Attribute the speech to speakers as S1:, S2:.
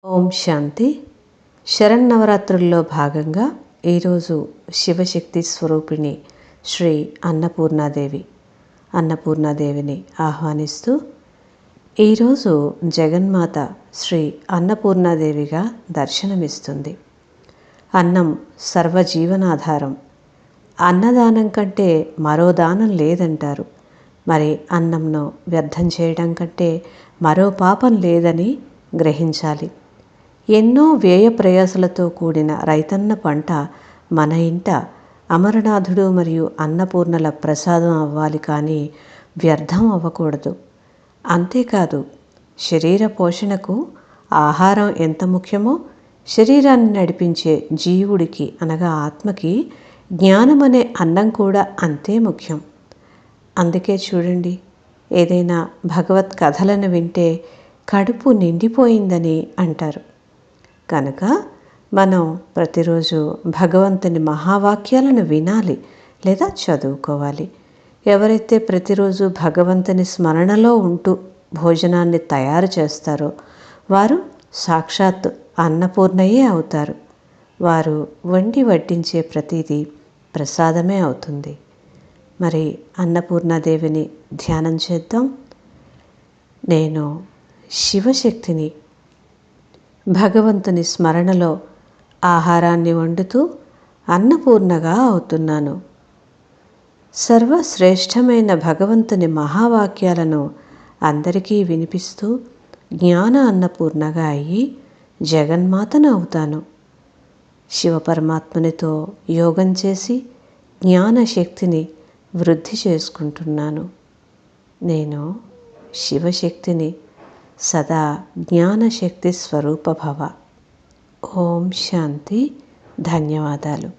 S1: ఓం శాంతి. శరన్నవరాత్రుల్లో భాగంగా ఈరోజు శివశక్తి స్వరూపిణి శ్రీ అన్నపూర్ణాదేవిని ఆహ్వానిస్తూ ఈరోజు జగన్మాత శ్రీ అన్నపూర్ణాదేవిగా దర్శనమిస్తుంది. అన్నం సర్వజీవనాధారం. అన్నదానం కంటే మరో దానం లేదంటారు. మరి అన్నంను వ్యర్థం చేయడం కంటే మరో పాపం లేదని గ్రహించాలి. ఎన్నో వ్యయ ప్రయాసలతో కూడిన రైతన్న పంట మన ఇంట అమరనాథుడు మరియు అన్నపూర్ణల ప్రసాదం అవ్వాలి, కానీ వ్యర్థం అవ్వకూడదు. అంతేకాదు, శరీర పోషణకు ఆహారం ఎంత ముఖ్యమో శరీరాన్ని నడిపించే జీవుడికి అనగా ఆత్మకి జ్ఞానం అనే అన్నం కూడా అంతే ముఖ్యం. అందుకే చూడండి, ఏదైనా భగవత్ కథలను వింటే కడుపు నిండిపోయిందని అంటారు. కనుక మనం ప్రతిరోజు భగవంతుని మహావాక్యాలను వినాలి లేదా చదువుకోవాలి. ఎవరైతే ప్రతిరోజు భగవంతుని స్మరణలో ఉంటూ భోజనాన్ని తయారు చేస్తారో వారు సాక్షాత్ అన్నపూర్ణయే అవుతారు. వారు వండి వడ్డించే ప్రతిదీ ప్రసాదమే అవుతుంది. మరి అన్నపూర్ణాదేవిని ధ్యానం చేద్దాం. నేను శివశక్తిని. భగవంతుని స్మరణలో ఆహారాన్ని వండుతూ అన్నపూర్ణగా అవుతున్నాను. సర్వశ్రేష్టమైన భగవంతుని మహావాక్యాలను అందరికీ వినిపిస్తూ జ్ఞాన అన్నపూర్ణగా అయ్యి జగన్మాతను అవుతాను. శివపరమాత్మనితో యోగం చేసి జ్ఞానశక్తిని వృద్ధి చేసుకుంటున్నాను. నేను శివశక్తిని. సదా జ్ఞానశక్తి స్వరూప భవ. ఓం శాంతి. ధన్యవాదాలు.